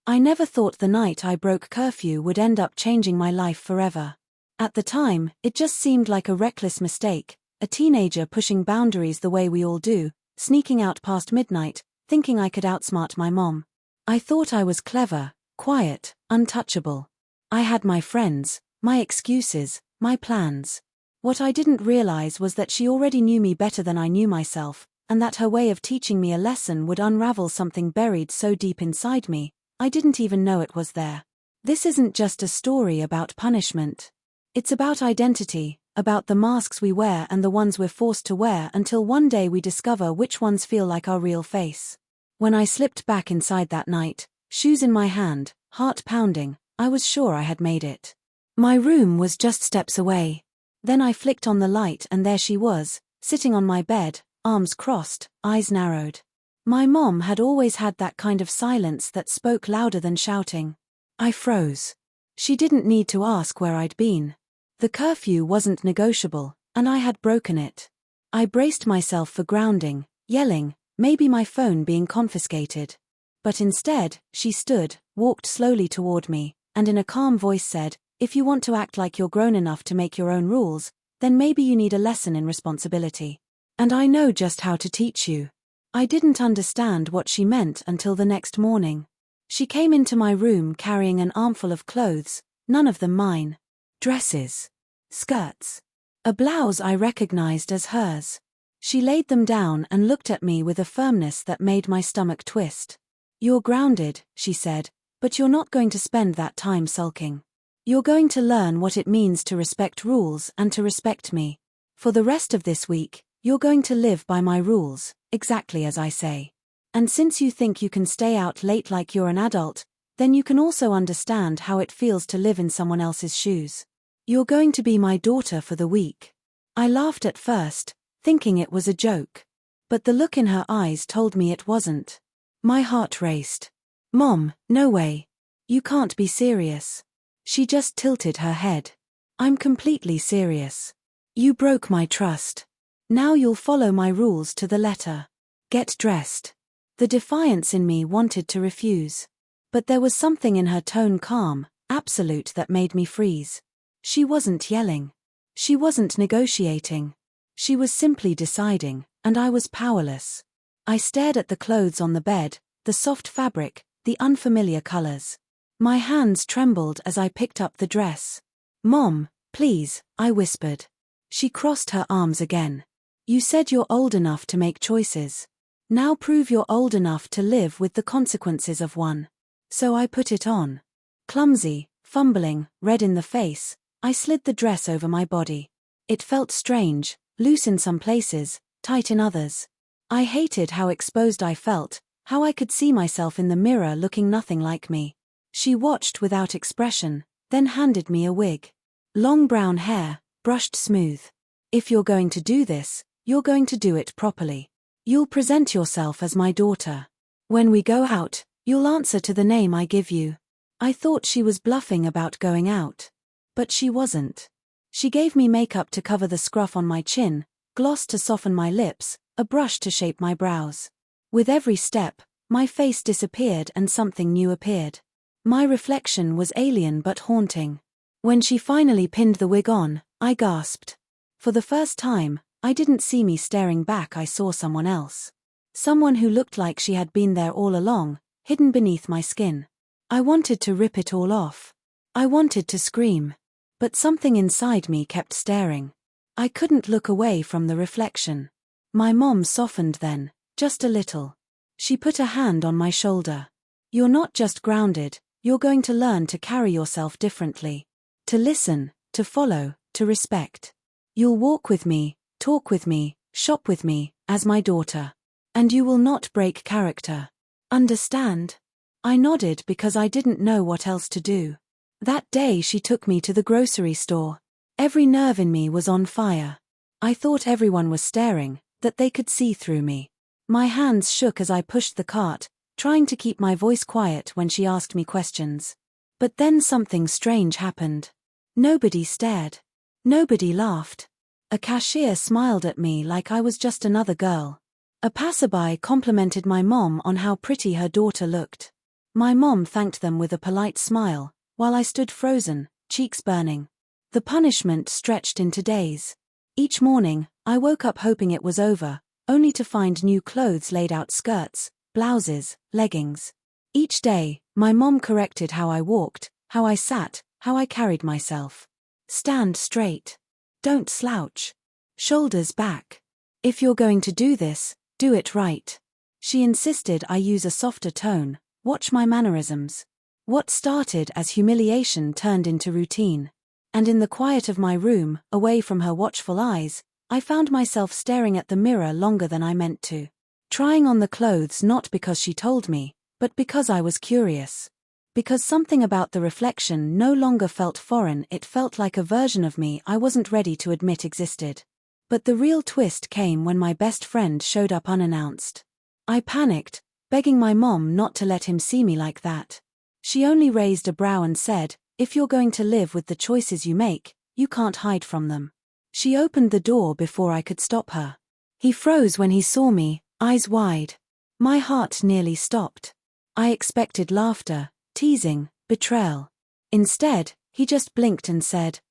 I never thought the night I broke curfew would end up changing my life forever. At the time, it just seemed like a reckless mistake, a teenager pushing boundaries the way we all do, sneaking out past midnight, thinking I could outsmart my mom. I thought I was clever, quiet, untouchable. I had my friends, my excuses, my plans. What I didn't realize was that she already knew me better than I knew myself, and that her way of teaching me a lesson would unravel something buried so deep inside me, I didn't even know it was there. This isn't just a story about punishment. It's about identity, about the masks we wear and the ones we're forced to wear until one day we discover which ones feel like our real face. When I slipped back inside that night, shoes in my hand, heart pounding, I was sure I had made it. My room was just steps away. Then I flicked on the light and there she was, sitting on my bed, arms crossed, eyes narrowed. My mom had always had that kind of silence that spoke louder than shouting. I froze. She didn't need to ask where I'd been. The curfew wasn't negotiable, and I had broken it. I braced myself for grounding, yelling, maybe my phone being confiscated. But instead, she stood, walked slowly toward me, and in a calm voice said, "If you want to act like you're grown enough to make your own rules, then maybe you need a lesson in responsibility. And I know just how to teach you." I didn't understand what she meant until the next morning. She came into my room carrying an armful of clothes, none of them mine. Dresses. Skirts. A blouse I recognized as hers. She laid them down and looked at me with a firmness that made my stomach twist. "You're grounded," she said, "but you're not going to spend that time sulking. You're going to learn what it means to respect rules and to respect me. For the rest of this week, you're going to live by my rules, exactly as I say. And since you think you can stay out late like you're an adult, then you can also understand how it feels to live in someone else's shoes. You're going to be my daughter for the week." I laughed at first, thinking it was a joke. But the look in her eyes told me it wasn't. My heart raced. "Mom, no way. You can't be serious." She just tilted her head. "I'm completely serious. You broke my trust. Now you'll follow my rules to the letter. Get dressed." The defiance in me wanted to refuse. But there was something in her tone, calm, absolute, that made me freeze. She wasn't yelling. She wasn't negotiating. She was simply deciding, and I was powerless. I stared at the clothes on the bed, the soft fabric, the unfamiliar colors. My hands trembled as I picked up the dress. "Mom, please," I whispered. She crossed her arms again. "You said you're old enough to make choices. Now prove you're old enough to live with the consequences of one." So I put it on. Clumsy, fumbling, red in the face, I slid the dress over my body. It felt strange, loose in some places, tight in others. I hated how exposed I felt, how I could see myself in the mirror looking nothing like me. She watched without expression, then handed me a wig. Long brown hair, brushed smooth. "If you're going to do this, you're going to do it properly. You'll present yourself as my daughter. When we go out, you'll answer to the name I give you." I thought she was bluffing about going out. But she wasn't. She gave me makeup to cover the scruff on my chin, gloss to soften my lips, a brush to shape my brows. With every step, my face disappeared and something new appeared. My reflection was alien but haunting. When she finally pinned the wig on, I gasped. For the first time, I didn't see me staring back, I saw someone else. Someone who looked like she had been there all along, hidden beneath my skin. I wanted to rip it all off. I wanted to scream. But something inside me kept staring. I couldn't look away from the reflection. My mom softened then, just a little. She put a hand on my shoulder. "You're not just grounded, you're going to learn to carry yourself differently. To listen, to follow, to respect. You'll walk with me, talk with me, shop with me, as my daughter. And you will not break character. Understand?" I nodded because I didn't know what else to do. That day she took me to the grocery store. Every nerve in me was on fire. I thought everyone was staring, that they could see through me. My hands shook as I pushed the cart, trying to keep my voice quiet when she asked me questions. But then something strange happened. Nobody stared. Nobody laughed. A cashier smiled at me like I was just another girl. A passerby complimented my mom on how pretty her daughter looked. My mom thanked them with a polite smile, while I stood frozen, cheeks burning. The punishment stretched into days. Each morning, I woke up hoping it was over, only to find new clothes laid out: skirts, blouses, leggings. Each day, my mom corrected how I walked, how I sat, how I carried myself. Stand straight. Don't slouch. Shoulders back. If you're going to do this, do it right. She insisted I use a softer tone, watch my mannerisms. What started as humiliation turned into routine. And in the quiet of my room, away from her watchful eyes, I found myself staring at the mirror longer than I meant to. Trying on the clothes not because she told me, but because I was curious. Because something about the reflection no longer felt foreign, it felt like a version of me I wasn't ready to admit existed. But the real twist came when my best friend showed up unannounced. I panicked, begging my mom not to let him see me like that. She only raised a brow and said, "If you're going to live with the choices you make, you can't hide from them." She opened the door before I could stop her. He froze when he saw me, eyes wide. My heart nearly stopped. I expected laughter, teasing, betrayal. Instead, he just blinked and said,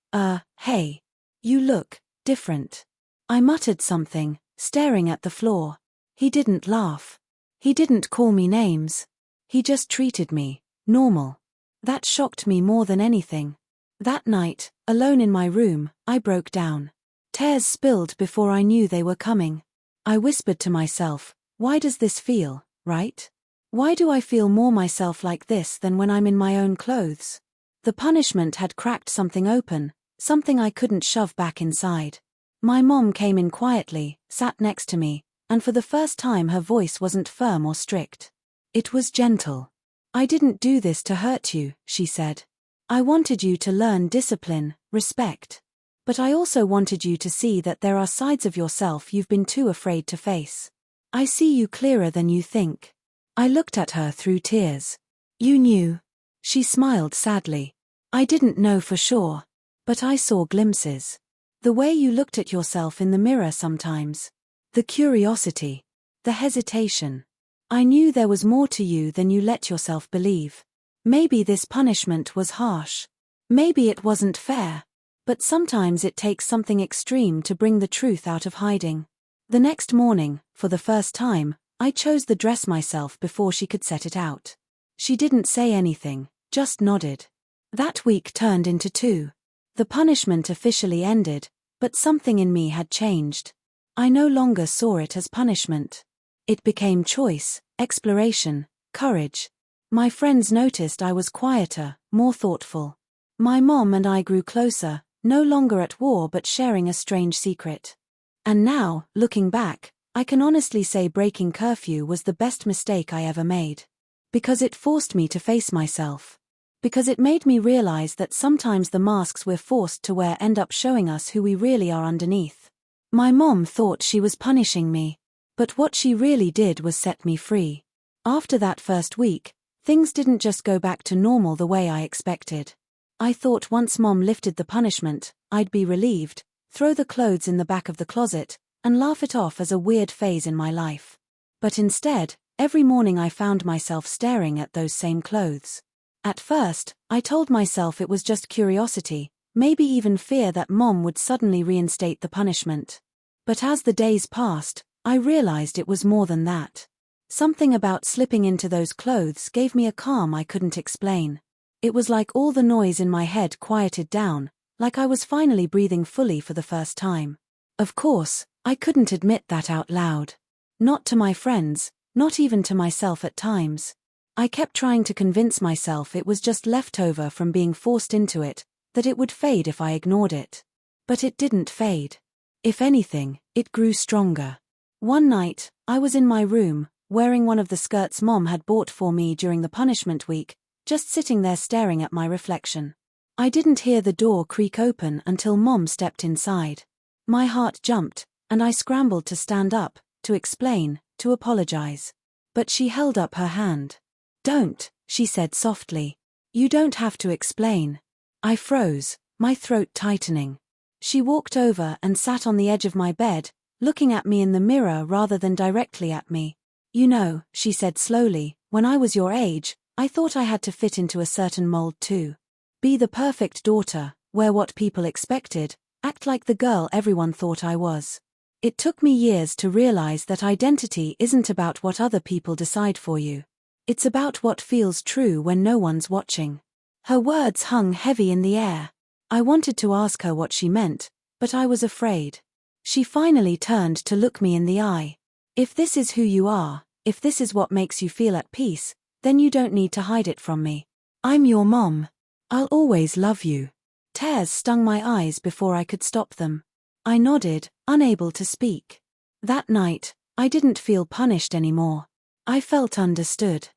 "Hey. You look different." I muttered something, staring at the floor. He didn't laugh. He didn't call me names. He just treated me normal. That shocked me more than anything. That night, alone in my room, I broke down. Tears spilled before I knew they were coming. I whispered to myself, why does this feel right? Why do I feel more myself like this than when I'm in my own clothes? The punishment had cracked something open, something I couldn't shove back inside. My mom came in quietly, sat next to me, and for the first time her voice wasn't firm or strict. It was gentle. "I didn't do this to hurt you," she said. "I wanted you to learn discipline, respect. But I also wanted you to see that there are sides of yourself you've been too afraid to face. I see you clearer than you think." I looked at her through tears. "You knew." She smiled sadly. "I didn't know for sure. But I saw glimpses. The way you looked at yourself in the mirror sometimes. The curiosity. The hesitation. I knew there was more to you than you let yourself believe. Maybe this punishment was harsh. Maybe it wasn't fair. But sometimes it takes something extreme to bring the truth out of hiding." The next morning, for the first time, I chose the dress myself before she could set it out. She didn't say anything, just nodded. That week turned into 2. The punishment officially ended, but something in me had changed. I no longer saw it as punishment. It became choice, exploration, courage. My friends noticed I was quieter, more thoughtful. My mom and I grew closer, no longer at war but sharing a strange secret. And now, looking back, I can honestly say breaking curfew was the best mistake I ever made. Because it forced me to face myself. Because it made me realize that sometimes the masks we're forced to wear end up showing us who we really are underneath. My mom thought she was punishing me. But what she really did was set me free. After that first week, things didn't just go back to normal the way I expected. I thought once Mom lifted the punishment, I'd be relieved, throw the clothes in the back of the closet, and laugh it off as a weird phase in my life. But instead, every morning I found myself staring at those same clothes. At first, I told myself it was just curiosity, maybe even fear that Mom would suddenly reinstate the punishment. But as the days passed, I realized it was more than that. Something about slipping into those clothes gave me a calm I couldn't explain. It was like all the noise in my head quieted down, like I was finally breathing fully for the first time. Of course, I couldn't admit that out loud. Not to my friends, not even to myself at times. I kept trying to convince myself it was just leftover from being forced into it, that it would fade if I ignored it. But it didn't fade. If anything, it grew stronger. One night, I was in my room, wearing one of the skirts Mom had bought for me during the punishment week, just sitting there staring at my reflection. I didn't hear the door creak open until Mom stepped inside. My heart jumped, and I scrambled to stand up, to explain, to apologize. But she held up her hand. "Don't," she said softly. "You don't have to explain." I froze, my throat tightening. She walked over and sat on the edge of my bed, looking at me in the mirror rather than directly at me. "You know," she said slowly, "when I was your age, I thought I had to fit into a certain mold too. Be the perfect daughter, wear what people expected, act like the girl everyone thought I was. It took me years to realize that identity isn't about what other people decide for you. It's about what feels true when no one's watching. Her words hung heavy in the air. I wanted to ask her what she meant, but I was afraid. She finally turned to look me in the eye. If this is who you are, if this is what makes you feel at peace, then you don't need to hide it from me. I'm your mom. I'll always love you. Tears stung my eyes before I could stop them. I nodded, unable to speak. That night, I didn't feel punished anymore. I felt understood.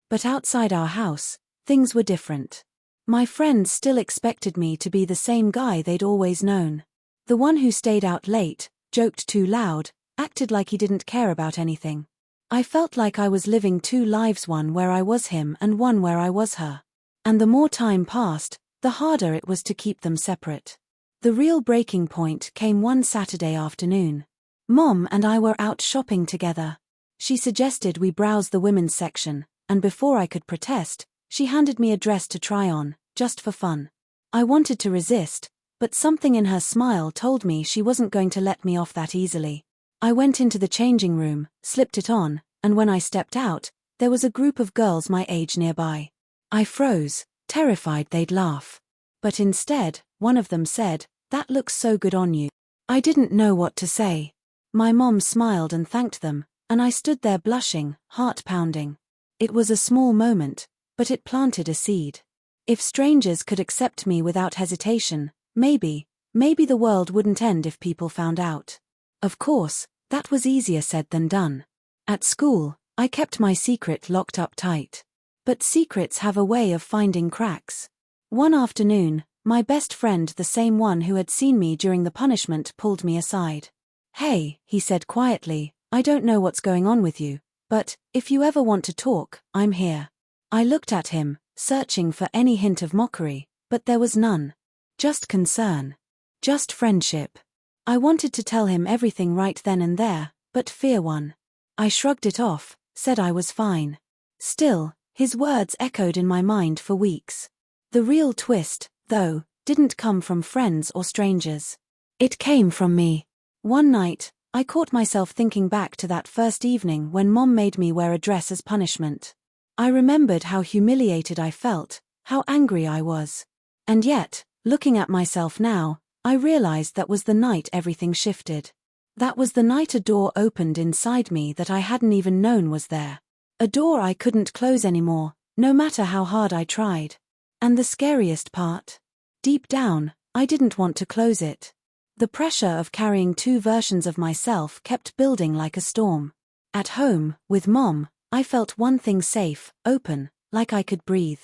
But outside our house, things were different. My friends still expected me to be the same guy they'd always known. The one who stayed out late, joked too loud, acted like he didn't care about anything. I felt like I was living two lives, one where I was him and one where I was her. And the more time passed, the harder it was to keep them separate. The real breaking point came one Saturday afternoon. Mom and I were out shopping together. She suggested we browse the women's section, and before I could protest, she handed me a dress to try on, just for fun. I wanted to resist, but something in her smile told me she wasn't going to let me off that easily. I went into the changing room, slipped it on, and when I stepped out, there was a group of girls my age nearby. I froze, terrified they'd laugh. But instead, one of them said, "That looks so good on you." I didn't know what to say. My mom smiled and thanked them, and I stood there blushing, heart pounding. It was a small moment, but it planted a seed. If strangers could accept me without hesitation, maybe the world wouldn't end if people found out. Of course, that was easier said than done. At school, I kept my secret locked up tight. But secrets have a way of finding cracks. One afternoon, my best friend, the same one who had seen me during the punishment, pulled me aside. "Hey," he said quietly, "I don't know what's going on with you, but if you ever want to talk, I'm here." I looked at him, searching for any hint of mockery, but there was none. Just concern. Just friendship. I wanted to tell him everything right then and there, but fear won. I shrugged it off, said I was fine. Still, his words echoed in my mind for weeks. The real twist, though, didn't come from friends or strangers. It came from me. One night, I caught myself thinking back to that first evening when Mom made me wear a dress as punishment. I remembered how humiliated I felt, how angry I was. And yet, looking at myself now, I realized that was the night everything shifted. That was the night a door opened inside me that I hadn't even known was there. A door I couldn't close anymore, no matter how hard I tried. And the scariest part? Deep down, I didn't want to close it. The pressure of carrying two versions of myself kept building like a storm. At home, with Mom, I felt one thing safe, open, like I could breathe.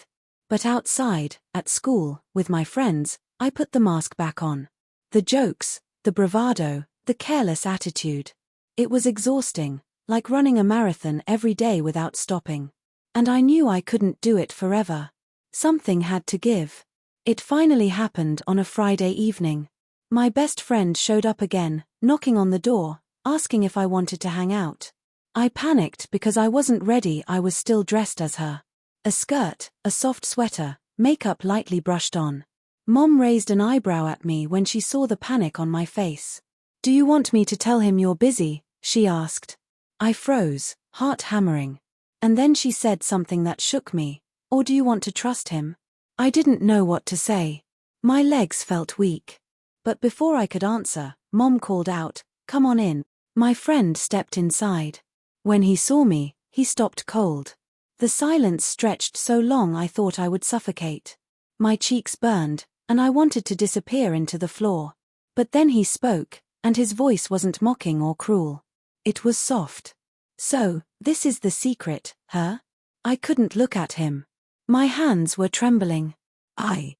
But outside, at school, with my friends, I put the mask back on. The jokes, the bravado, the careless attitude. It was exhausting, like running a marathon every day without stopping. And I knew I couldn't do it forever. Something had to give. It finally happened on a Friday evening. My best friend showed up again, knocking on the door, asking if I wanted to hang out. I panicked because I wasn't ready. I was still dressed as her. A skirt, a soft sweater, makeup lightly brushed on. Mom raised an eyebrow at me when she saw the panic on my face. "Do you want me to tell him you're busy?" she asked. I froze, heart hammering. And then she said something that shook me. "Or do you want to trust him?" I didn't know what to say. My legs felt weak. But before I could answer, Mom called out, "Come on in." My friend stepped inside. When he saw me, he stopped cold. The silence stretched so long I thought I would suffocate. My cheeks burned, and I wanted to disappear into the floor. But then he spoke, and his voice wasn't mocking or cruel. It was soft. "So, this is the secret, huh?" I couldn't look at him. My hands were trembling. I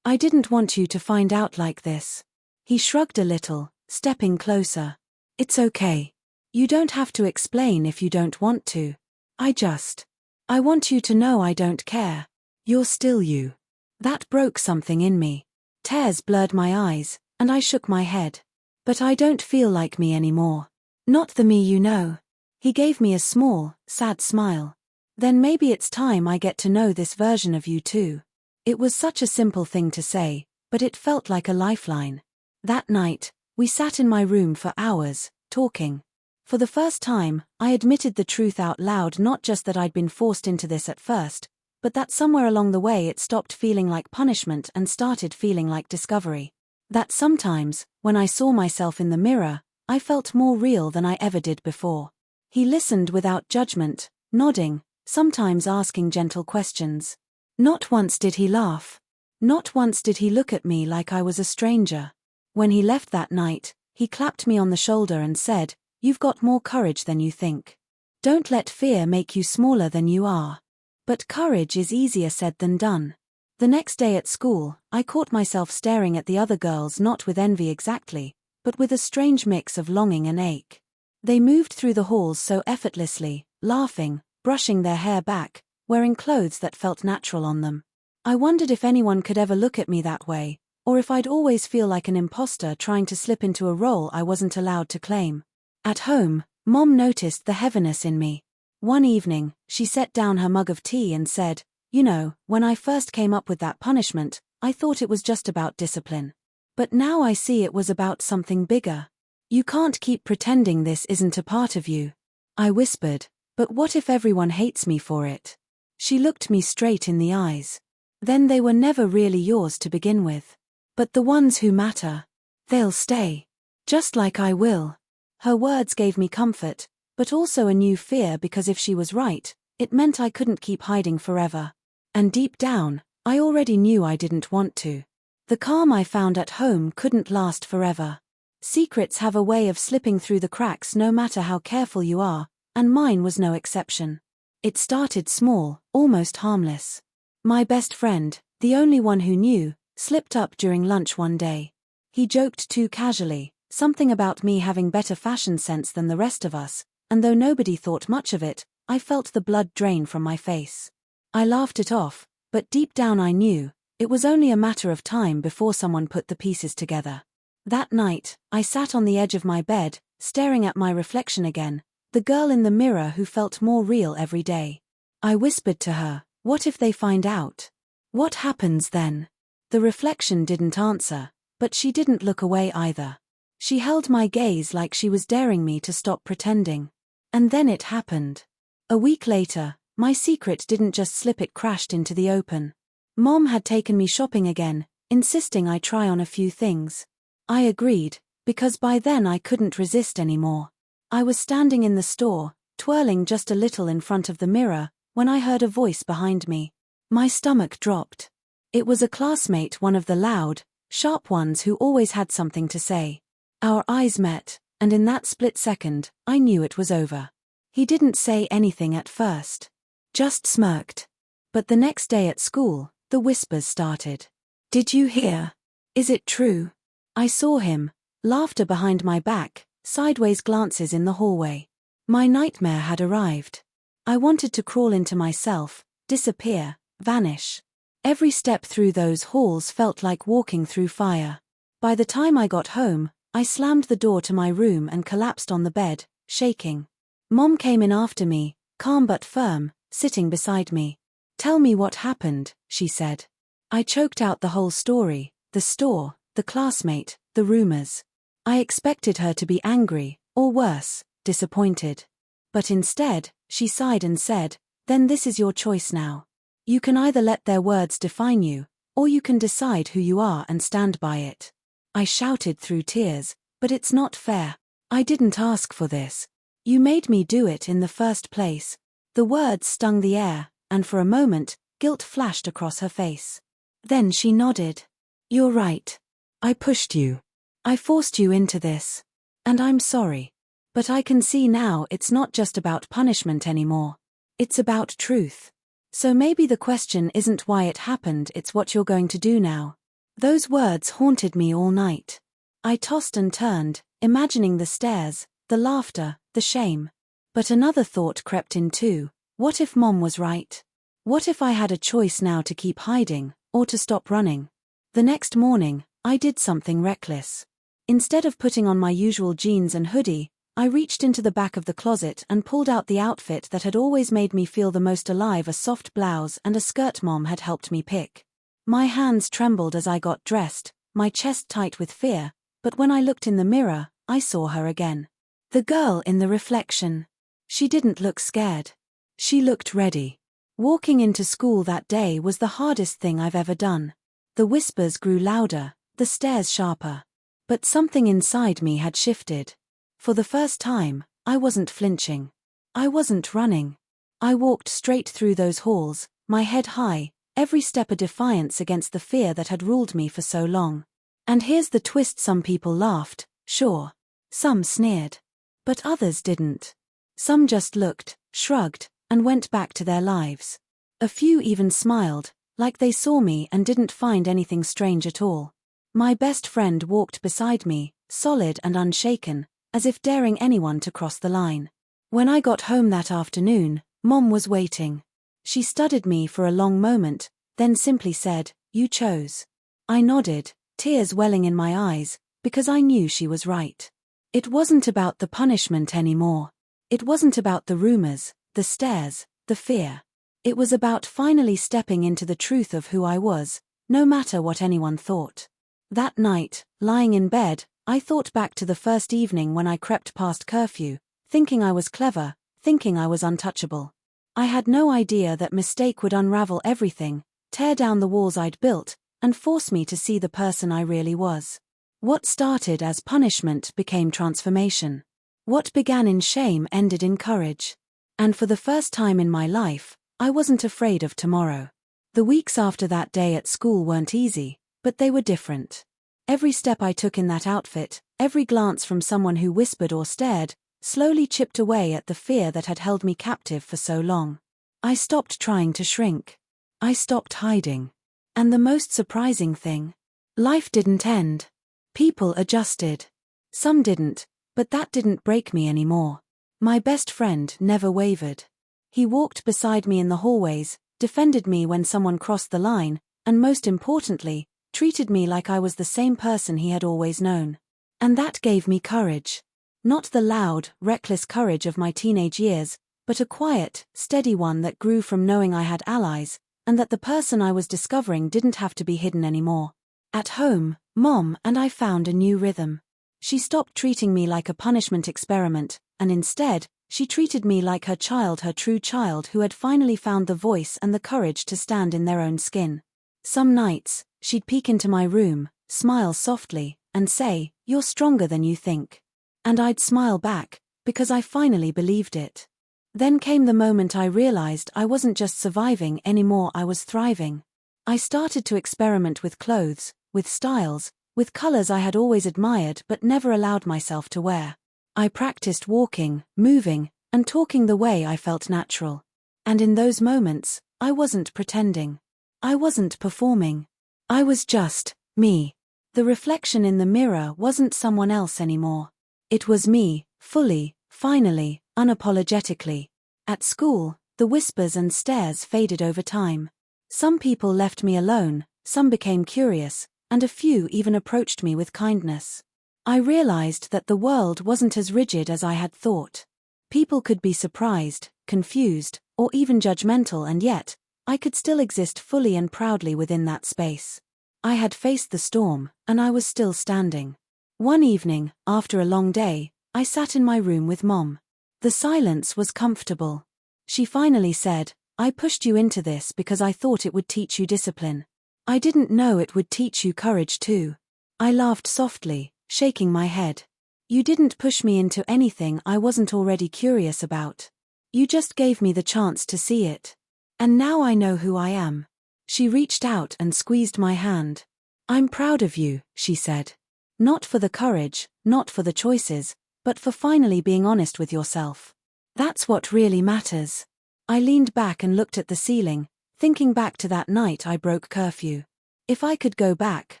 didn't want you to find out like this." He shrugged a little, stepping closer. "It's okay. You don't have to explain if you don't want to. I want you to know I don't care. You're still you." That broke something in me. Tears blurred my eyes, and I shook my head. "But I don't feel like me anymore. Not the me you know." He gave me a small, sad smile. Then maybe it's time I get to know this version of you too. It was such a simple thing to say, but it felt like a lifeline. That night, we sat in my room for hours, talking. For the first time, I admitted the truth out loud, not just that I'd been forced into this at first, but that somewhere along the way it stopped feeling like punishment and started feeling like discovery. That sometimes, when I saw myself in the mirror, I felt more real than I ever did before. He listened without judgment, nodding, sometimes asking gentle questions. Not once did he laugh. Not once did he look at me like I was a stranger. When he left that night, he clapped me on the shoulder and said, "You've got more courage than you think. Don't let fear make you smaller than you are." But courage is easier said than done. The next day at school, I caught myself staring at the other girls, not with envy exactly, but with a strange mix of longing and ache. They moved through the halls so effortlessly, laughing, brushing their hair back, wearing clothes that felt natural on them. I wondered if anyone could ever look at me that way, or if I'd always feel like an imposter trying to slip into a role I wasn't allowed to claim. At home, Mom noticed the heaviness in me. One evening, she set down her mug of tea and said, "You know, when I first came up with that punishment, I thought it was just about discipline. But now I see it was about something bigger. You can't keep pretending this isn't a part of you." I whispered, "But what if everyone hates me for it?" She looked me straight in the eyes. "Then they were never really yours to begin with. But the ones who matter, they'll stay. Just like I will." Her words gave me comfort, but also a new fear, because if she was right, it meant I couldn't keep hiding forever. And deep down, I already knew I didn't want to. The calm I found at home couldn't last forever. Secrets have a way of slipping through the cracks no matter how careful you are, and mine was no exception. It started small, almost harmless. My best friend, the only one who knew, slipped up during lunch one day. He joked too casually, something about me having better fashion sense than the rest of us, and though nobody thought much of it, I felt the blood drain from my face. I laughed it off, but deep down I knew, it was only a matter of time before someone put the pieces together. That night, I sat on the edge of my bed, staring at my reflection again, the girl in the mirror who felt more real every day. I whispered to her, "What if they find out? What happens then?" The reflection didn't answer, but she didn't look away either. She held my gaze like she was daring me to stop pretending. And then it happened. A week later, my secret didn't just slip, it crashed into the open. Mom had taken me shopping again, insisting I try on a few things. I agreed, because by then I couldn't resist anymore. I was standing in the store, twirling just a little in front of the mirror, when I heard a voice behind me. My stomach dropped. It was a classmate, one of the loud, sharp ones who always had something to say. Our eyes met, and in that split second, I knew it was over. He didn't say anything at first. Just smirked. But the next day at school, the whispers started. "Did you hear? Is it true?" I saw him, laughter behind my back, sideways glances in the hallway. My nightmare had arrived. I wanted to crawl into myself, disappear, vanish. Every step through those halls felt like walking through fire. By the time I got home, I slammed the door to my room and collapsed on the bed, shaking. Mom came in after me, calm but firm, sitting beside me. "Tell me what happened," she said. I choked out the whole story, the store, the classmate, the rumors. I expected her to be angry, or worse, disappointed. But instead, she sighed and said, "Then this is your choice now. You can either let their words define you, or you can decide who you are and stand by it." I shouted through tears, "But it's not fair. I didn't ask for this. You made me do it in the first place." The words stung the air, and for a moment, guilt flashed across her face. Then she nodded. "You're right. I pushed you. I forced you into this. And I'm sorry. But I can see now it's not just about punishment anymore. It's about truth. So maybe the question isn't why it happened, it's what you're going to do now." Those words haunted me all night. I tossed and turned, imagining the stares, the laughter, the shame. But another thought crept in too. What if Mom was right? What if I had a choice now to keep hiding, or to stop running? The next morning, I did something reckless. Instead of putting on my usual jeans and hoodie, I reached into the back of the closet and pulled out the outfit that had always made me feel the most alive, a soft blouse and a skirt Mom had helped me pick. My hands trembled as I got dressed, my chest tight with fear, but when I looked in the mirror, I saw her again. The girl in the reflection. She didn't look scared. She looked ready. Walking into school that day was the hardest thing I've ever done. The whispers grew louder, the stares sharper. But something inside me had shifted. For the first time, I wasn't flinching. I wasn't running. I walked straight through those halls, my head high, every step a defiance against the fear that had ruled me for so long. And here's the twist: some people laughed, sure. Some sneered. But others didn't. Some just looked, shrugged, and went back to their lives. A few even smiled, like they saw me and didn't find anything strange at all. My best friend walked beside me, solid and unshaken, as if daring anyone to cross the line. When I got home that afternoon, Mom was waiting. She studied me for a long moment, then simply said, "You chose." I nodded, tears welling in my eyes, because I knew she was right. It wasn't about the punishment anymore. It wasn't about the rumors, the stares, the fear. It was about finally stepping into the truth of who I was, no matter what anyone thought. That night, lying in bed, I thought back to the first evening when I crept past curfew, thinking I was clever, thinking I was untouchable. I had no idea that mistake would unravel everything, tear down the walls I'd built, and force me to see the person I really was. What started as punishment became transformation. What began in shame ended in courage. And for the first time in my life, I wasn't afraid of tomorrow. The weeks after that day at school weren't easy, but they were different. Every step I took in that outfit, every glance from someone who whispered or stared, slowly chipped away at the fear that had held me captive for so long. I stopped trying to shrink. I stopped hiding. And the most surprising thing, life didn't end. People adjusted. Some didn't, but that didn't break me anymore. My best friend never wavered. He walked beside me in the hallways, defended me when someone crossed the line, and most importantly, treated me like I was the same person he had always known. And that gave me courage. Not the loud, reckless courage of my teenage years, but a quiet, steady one that grew from knowing I had allies, and that the person I was discovering didn't have to be hidden anymore. At home, Mom and I found a new rhythm. She stopped treating me like a punishment experiment, and instead, she treated me like her child, her true child who had finally found the voice and the courage to stand in their own skin. Some nights, she'd peek into my room, smile softly, and say, "You're stronger than you think." And I'd smile back, because I finally believed it. Then came the moment I realized I wasn't just surviving anymore, I was thriving. I started to experiment with clothes, with styles, with colors I had always admired but never allowed myself to wear. I practiced walking, moving, and talking the way I felt natural. And in those moments, I wasn't pretending. I wasn't performing. I was just me. The reflection in the mirror wasn't someone else anymore. It was me, fully, finally, unapologetically. At school, the whispers and stares faded over time. Some people left me alone, some became curious, and a few even approached me with kindness. I realized that the world wasn't as rigid as I had thought. People could be surprised, confused, or even judgmental, and yet, I could still exist fully and proudly within that space. I had faced the storm, and I was still standing. One evening, after a long day, I sat in my room with Mom. The silence was comfortable. She finally said, "I pushed you into this because I thought it would teach you discipline. I didn't know it would teach you courage too." I laughed softly, shaking my head. "You didn't push me into anything I wasn't already curious about. You just gave me the chance to see it. And now I know who I am." She reached out and squeezed my hand. "I'm proud of you," she said. "Not for the courage, not for the choices, but for finally being honest with yourself. That's what really matters." I leaned back and looked at the ceiling, thinking back to that night I broke curfew. If I could go back,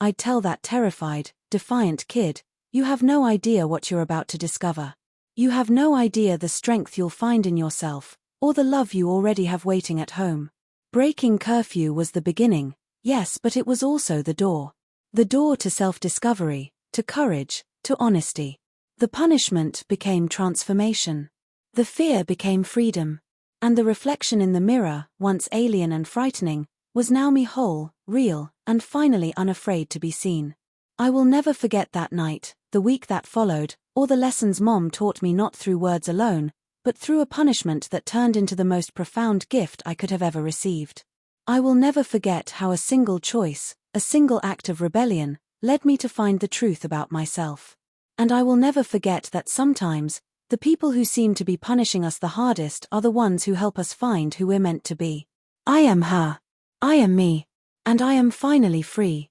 I'd tell that terrified, defiant kid, "You have no idea what you're about to discover. You have no idea the strength you'll find in yourself, or the love you already have waiting at home." Breaking curfew was the beginning, yes, but it was also the door. The door to self-discovery, to courage, to honesty. The punishment became transformation. The fear became freedom. And the reflection in the mirror, once alien and frightening, was now me whole, real, and finally unafraid to be seen. I will never forget that night, the week that followed, or the lessons Mom taught me not through words alone, but through a punishment that turned into the most profound gift I could have ever received. I will never forget how a single choice, a single act of rebellion, led me to find the truth about myself. And I will never forget that sometimes, the people who seem to be punishing us the hardest are the ones who help us find who we're meant to be. I am her. I am me. And I am finally free.